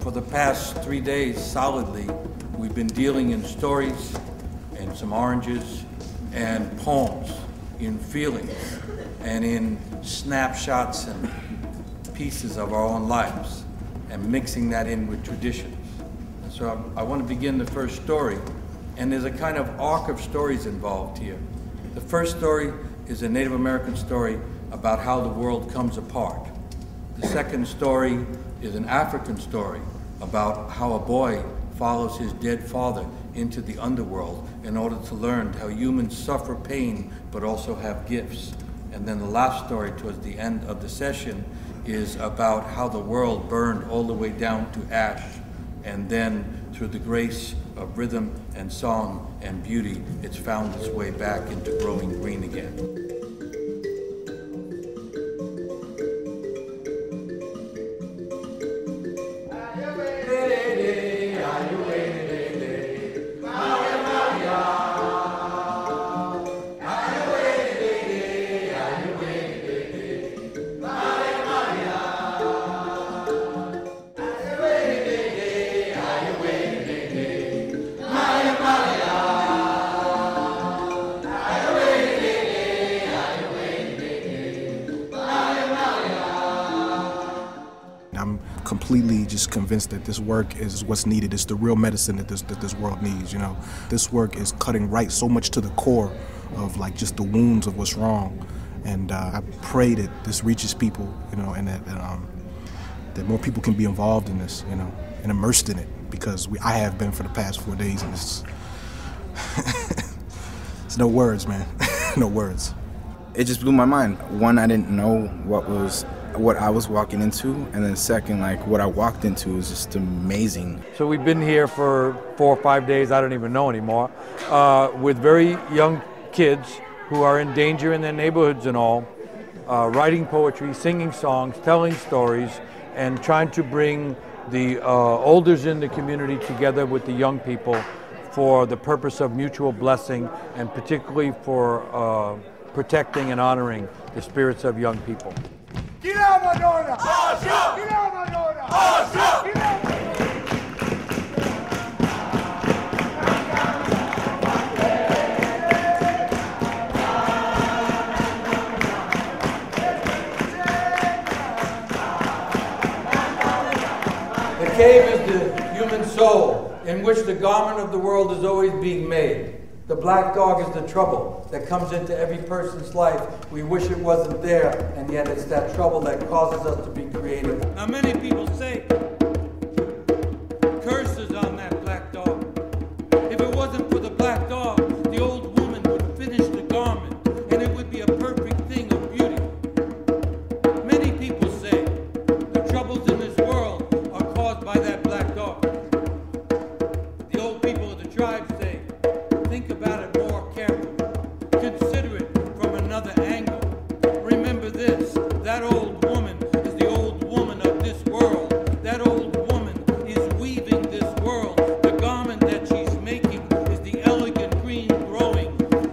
For the past 3 days, solidly, we've been dealing in stories and some oranges and poems, in feelings and in snapshots and pieces of our own lives, and mixing that in with traditions. And so I want to begin the first story, and there's a kind of arc of stories involved here. The first story is a Native American story about how the world comes apart. The second story is an African story about how a boy follows his dead father into the underworld in order to learn how humans suffer pain but also have gifts. And then the last story towards the end of the session is about how the world burned all the way down to ash, and then through the grace of rhythm and song and beauty, it's found its way back into growing green again. I'm completely just convinced that this work is what's needed. It's the real medicine that this world needs, you know. This work is cutting right so much to the core of like just the wounds of what's wrong. And I pray that this reaches people, you know, and that more people can be involved in this, you know, and immersed in it, because I have been for the past 4 days, and it's it's no words, man. No words. It just blew my mind. One, I didn't know what I was walking into, and then second, like what I walked into is just amazing. So we've been here for 4 or 5 days, I don't even know anymore, with very young kids who are in danger in their neighborhoods and all, writing poetry, singing songs, telling stories, and trying to bring the elders in the community together with the young people for the purpose of mutual blessing, and particularly for protecting and honoring the spirits of young people. Get out, Madonna! Get out, Madonna! Get out! The cave is the human soul, in which the garment of the world is always being made. The black dog is the trouble that comes into every person's life. We wish it wasn't there, and yet it's that trouble that causes us to be creative. Now many people say, curses on that black dog. If it wasn't for the black dog, the old woman would finish the garment, and it would be a perfect thing of beauty. Many people say the troubles in this world are caused by that black dog. The old people of the tribe say, think about it more carefully. Consider it from another angle. Remember this, that old woman is the old woman of this world. That old woman is weaving this world. The garment that she's making is the elegant green growing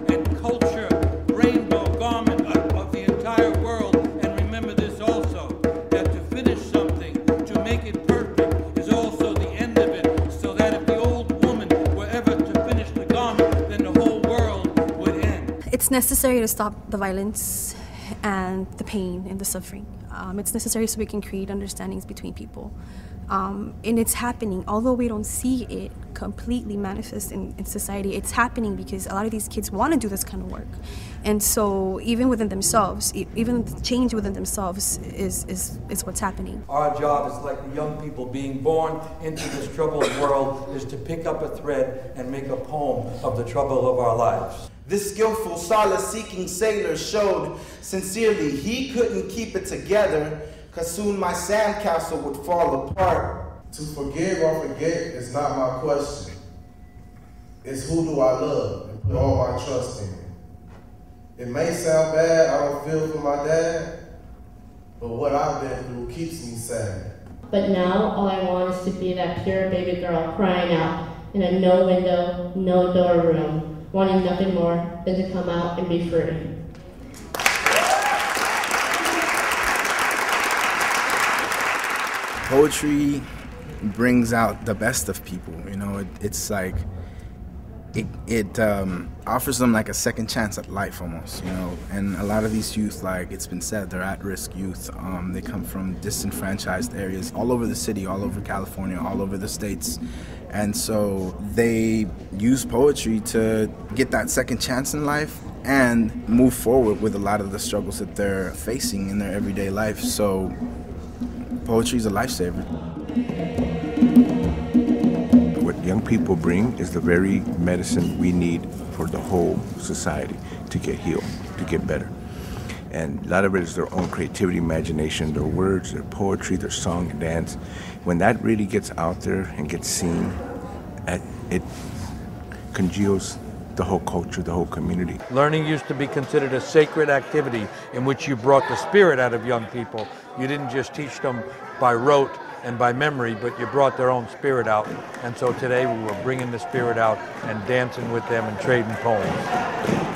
and culture rainbow garment of the entire world. And remember this also, that to finish something, to make it perfect, is also the end of it. So that if the old woman were ever to finish the garment, then the whole world would end. It's necessary to stop the violence and the pain and the suffering. It's necessary so we can create understandings between people. And it's happening, although we don't see it completely manifest in society, it's happening because a lot of these kids want to do this kind of work. And so even within themselves, even the change within themselves is what's happening. Our job is like the young people being born into this troubled world, is to pick up a thread and make a poem of the trouble of our lives. This skillful, solace-seeking sailor showed sincerely he couldn't keep it together, cause soon my sandcastle would fall apart. To forgive or forget is not my question. It's who do I love and put all my trust in. It may sound bad, I don't feel for my dad, but what I've been through keeps me sad. But now all I want is to be that pure baby girl crying out in a no window, no door room, wanting nothing more than to come out and be free. Poetry brings out the best of people. You know, it's like it offers them like a second chance at life almost, you know. And a lot of these youth, like it's been said, they're at-risk youth. They come from disenfranchised areas all over the city, all over California, all over the states. And so they use poetry to get that second chance in life and move forward with a lot of the struggles that they're facing in their everyday life. So poetry is a lifesaver. What young people bring is the very medicine we need for the whole society to get healed, to get better. And a lot of it is their own creativity, imagination, their words, their poetry, their song and dance. When that really gets out there and gets seen, it congeals the whole culture, the whole community. Learning used to be considered a sacred activity in which you brought the spirit out of young people. You didn't just teach them by rote and by memory, but you brought their own spirit out. And so today we were bringing the spirit out and dancing with them and trading poems.